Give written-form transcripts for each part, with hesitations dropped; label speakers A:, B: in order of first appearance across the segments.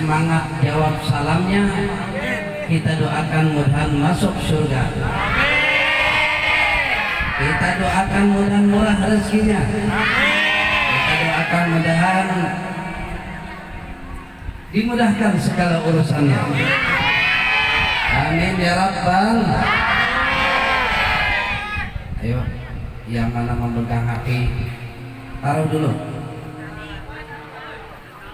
A: semangat jawab salamnya. Kita doakan mudah-mudahan masuk surga. Kita doakan mudah-mudahan murah rezekinya. Kita doakan mudah-mudahan dimudahkan segala urusannya. Amin ya rabbal. Ayo, yang mana memegang hati taruh dulu,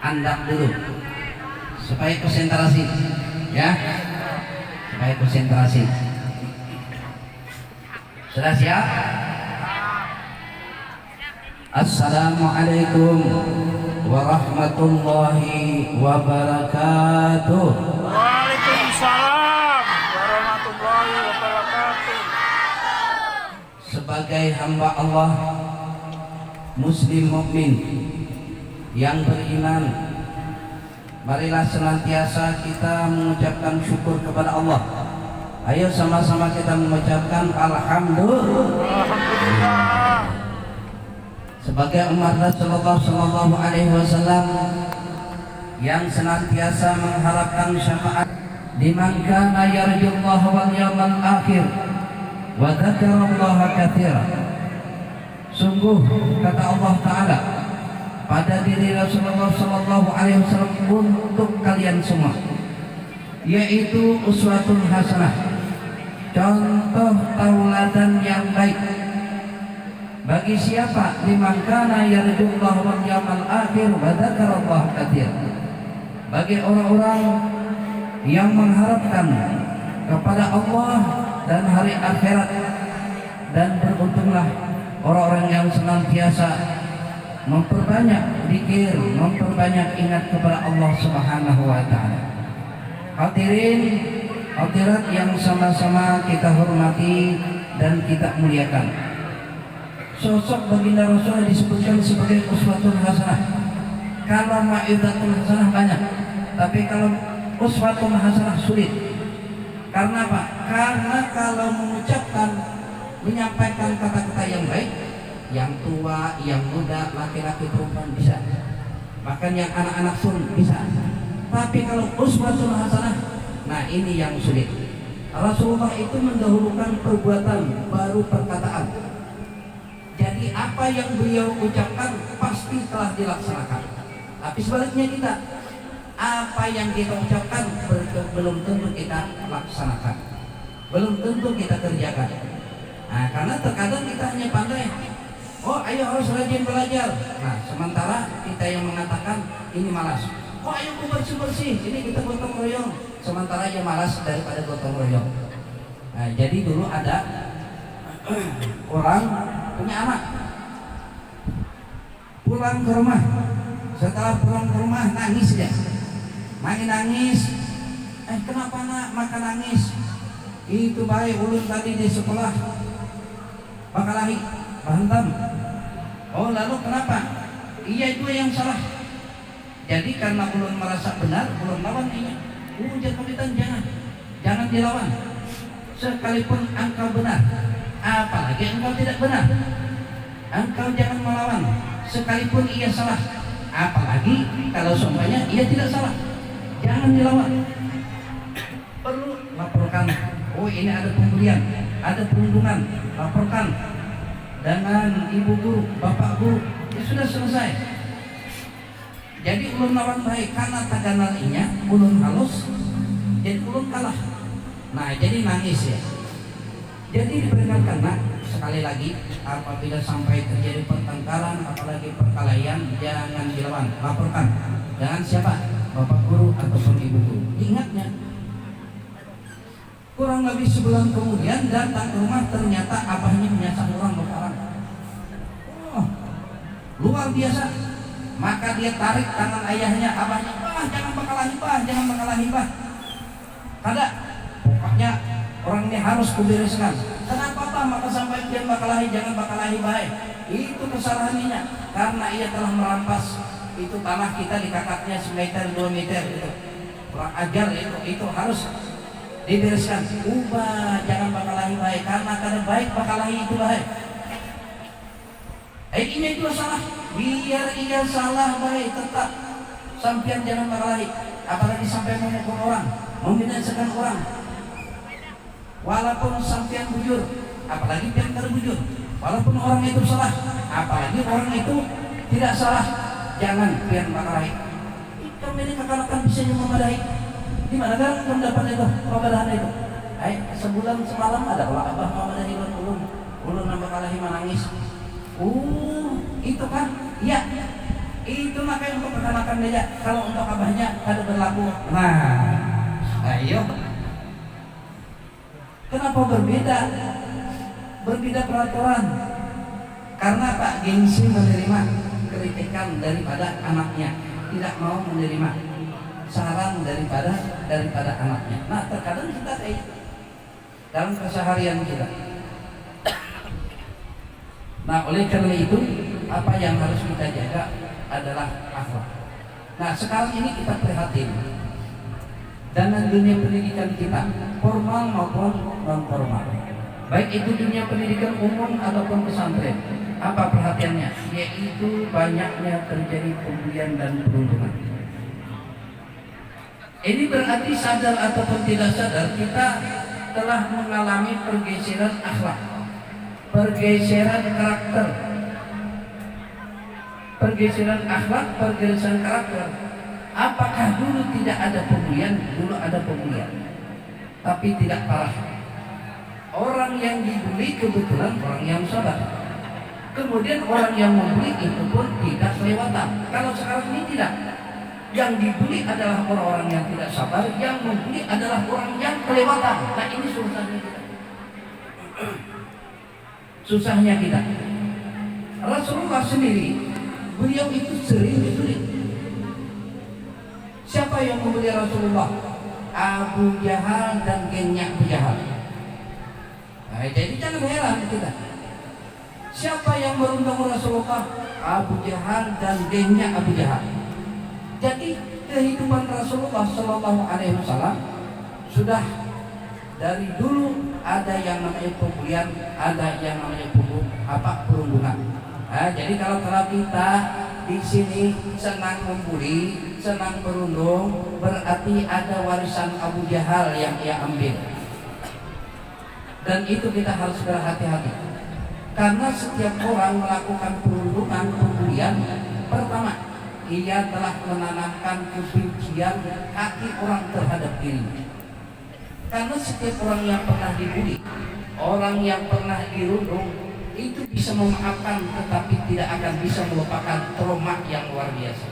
A: andap dulu supaya konsentrasi ya, supaya konsentrasi. Sudah siap? Assalamualaikum warahmatullahi wabarakatuh.
B: Waalaikumsalam warahmatullahi wabarakatuh.
A: Sebagai hamba Allah, muslim mukmin yang beriman, marilah senantiasa kita mengucapkan syukur kepada Allah. Ayo sama-sama kita mengucapkan alhamdulillah. Sebagai umat Rasulullah sallallahu alaihi wasallam yang senantiasa mengharapkan syafaat liman kana yarjullaha wal yawmal akhir wa dzakarallaha katsiran. Sungguh kata Allah Ta'ala pada diri Rasulullah sallallahu alaihi wasallam untuk kalian semua, yaitu uswatun hasanah, contoh tauladan yang baik bagi siapa liman kana yarjullaha wal yawmal akhir wa dzakarallaha katsiran, bagi orang-orang yang mengharapkan kepada Allah dan hari akhirat, dan beruntunglah orang-orang yang senantiasa memperbanyak zikir, memperbanyak ingat kepada Allah Subhanahu wa taala. Hadirin hadirat yang sama-sama kita hormati dan kita muliakan. Sosok baginda Rasul disebutkan sebagai uswatun hasanah. Kalau mau'izatul hasanah banyak, tapi kalau uswatun hasanah sulit. Karena apa? Karena kalau menyampaikan kata-kata yang baik, yang tua, yang muda, laki-laki, perempuan bisa. Bahkan yang anak-anak pun bisa. Tapi kalau uswatun hasanah, nah ini yang sulit. Rasulullah itu mendahulukan perbuatan baru perkataan. Jadi apa yang beliau ucapkan pasti telah dilaksanakan. Tapi sebaliknya kita, apa yang kita ucapkan belum tentu kita laksanakan, belum tentu kita kerjakan. Nah, karena terkadang kita hanya pandai, oh ayo harus rajin belajar. Nah, sementara kita yang mengatakan ini malas. Oh ayo bersih-bersih, ini kita gotong royong. Sementara yang malas daripada gotong royong. Nah, jadi dulu ada orang punya anak, pulang ke rumah, setelah pulang ke rumah nangis dia, makin nangis. Kenapa nak makan nangis? Itu baik ulun tadi di sekolah bakalahi bantam. Oh lalu kenapa? Iya itu yang salah. Jadi karena ulun merasa benar, ulun lawan ini. Jangan dilawan. Sekalipun engkau benar, apalagi engkau tidak benar, engkau jangan melawan. Sekalipun ia salah, apalagi kalau semuanya ia tidak salah, jangan dilawan. Perlu laporkan, oh ini ada pembelian, ada perundungan, laporkan dengan ibu guru, bapak guru, ya sudah selesai. Jadi ulun lawan baik, karena taganalinya ulun halus, jadi ulun kalah. Nah jadi nangis ya. Jadi diperingatkan, nak, sekali lagi apabila sampai terjadi pertengkaran, apalagi perkelahian, jangan dilawan, laporkan. Dengan siapa? Bapak guru ataupun ibu guru. Ingatnya. Kurang lebih sebulan kemudian datang ke rumah, ternyata abahnya menyasar orang berperang. Oh, luar biasa. Maka dia tarik tangan ayahnya, abahnya, bah jangan bakalahi bah, jangan bakalahi bah. Kada, pokoknya orang ini harus kubereskan. Kenapa Pak? Maka sampai dia bakalahi, jangan bakalahi baik. Itu kesalahannya, karena ia telah merampas itu tanah kita di kakaknya 1 meter 2 meter itu. Kurang ajar itu harus dibereskan. Ubah, jangan bakalahi baik, karena kada baik bakalahi itu baik. Ini itu salah. Biar ia salah baik tetap sampean jangan marahi, apalagi sampai memukul orang, membinasakan orang. Walaupun sampean bujur, apalagi pian terbujur, walaupun orang itu salah, apalagi orang itu tidak salah, jangan pian marahi. Kami ini kakak-kakak bisa memadai. Di mana kan pendapat itu, pembadahan itu? Sebulan semalam ada kalau abah memadai ulun nambah kalahi menangis. Itu kan? Ya, itu makanya untuk kakak-kakak beda. Kalau untuk abahnya kada berlaku. Nah, ayo. Kenapa berbeda? Berbeda peraturan. Karena Pak gengsi menerima kritikan daripada anaknya, tidak mau menerima saran daripada anaknya. Nah, terkadang kita kayak dalam keseharian kita. Nah, oleh karena itu apa yang harus kita jaga adalah akhlak. Nah, sekarang ini kita prihatin dengan dunia pendidikan kita, formal maupun non formal. Baik itu dunia pendidikan umum ataupun pesantren. Apa perhatiannya? Yaitu banyaknya terjadi pembulian dan perundungan. Ini berarti sadar ataupun tidak sadar kita telah mengalami pergeseran akhlak, pergeseran karakter, pergeseran akhlak, pergeseran karakter. Apakah dulu tidak ada pembulian? Dulu ada pembulian, tapi tidak parah. Orang yang dibuli kebetulan orang yang sabar. Kemudian orang yang membuli itu pun tidak kelewatan. Kalau sekarang ini tidak. Yang dibuli adalah orang-orang yang tidak sabar, yang membuli adalah orang yang kelewatan. Nah, ini susahnya kita. Susahnya kita. Rasulullah sendiri, beliau itu sering dibuli. Siapa yang membuli Rasulullah? Abu Jahal dan gengnya Abu Jahal. Nah, jadi jangan heran kita. Siapa yang merundung Rasulullah? Abu Jahal dan gengnya Abu Jahal. Jadi kehidupan Rasulullah Shallallahu Alaihi Wasallam sudah dari dulu ada yang namanya pembulian, ada yang namanya perundungan. Nah, jadi kalau kita di sini senang membuli, senang berundung, berarti ada warisan Abu Jahal yang ia ambil. Dan itu kita harus berhati-hati. Karena setiap orang melakukan perundungan, pembulian, pertama, ia telah menanamkan kebencian hati orang terhadap dirinya. Karena setiap orang yang pernah dibuli, orang yang pernah dirundung, itu bisa memaafkan tetapi tidak akan bisa melupakan trauma yang luar biasa.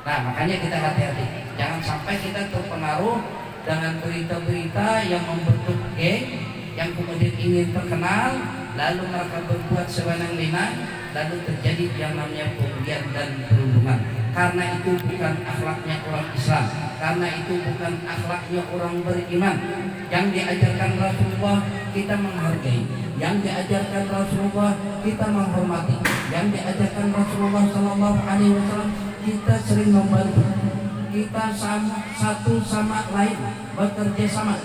A: Nah, makanya kita hati-hati. Jangan sampai kita terpengaruh dengan berita-berita yang membentuk geng, yang kemudian ingin terkenal, lalu mereka berbuat sewenang-wenang, lalu terjadi yang namanya pembulian dan perundungan. Karena itu bukan akhlaknya orang Islam, karena itu bukan akhlaknya orang beriman. Yang diajarkan Rasulullah kita menghargai, yang diajarkan Rasulullah kita menghormati, yang diajarkan Rasulullah Sallallahu Alaihi Wasallam kita sering membantu, kita satu sama lain bekerja sama.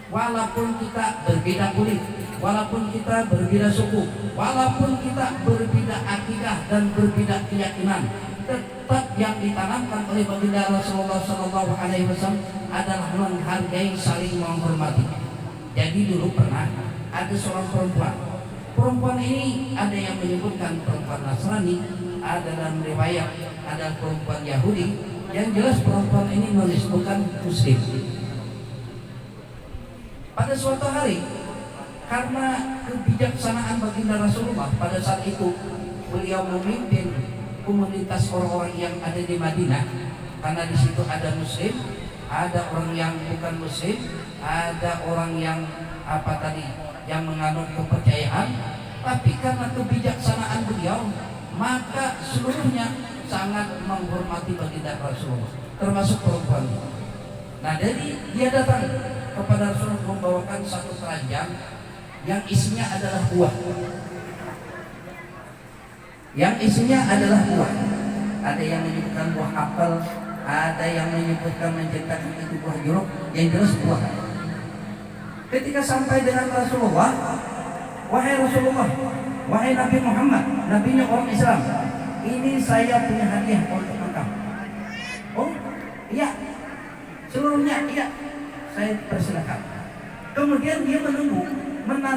A: Walaupun kita berbeda kulit, walaupun kita berbeda suku, walaupun kita berbeda akidah dan berbeda keyakinan, tetap yang ditanamkan oleh baginda Rasulullah Shallallahu Alaihi Wasallam adalah menghargai, saling menghormati. Jadi dulu pernah ada seorang perempuan. Perempuan ini ada yang menyebutkan perempuan Nasrani, ada dalam riwayat ada perempuan Yahudi. Yang jelas perempuan ini nulis bukan Muslim. Pada suatu hari, karena kebijaksanaan baginda Rasulullah pada saat itu, beliau memimpin komunitas orang-orang yang ada di Madinah. Karena di situ ada Muslim, ada orang yang bukan Muslim, ada orang yang yang menganut kepercayaan. Tapi karena kebijaksanaan beliau, maka seluruhnya sangat menghormati baginda Rasulullah, termasuk perempuan. Nah, jadi dia datang kepada Rasulullah membawakan satu keranjang yang isinya adalah buah. Yang isinya adalah buah. Ada yang menyebutkan buah apel, ada yang menyebutkan menceritakan itu buah jeruk, yang jelas buah. Ketika sampai dengan Rasulullah, wahai Rasulullah, wahai Nabi Muhammad, nabinya orang Islam, ini saya punya hadiah untuk engkau. Iya. Seluruhnya iya. Saya persilakan. Kemudian dia menunggu menanti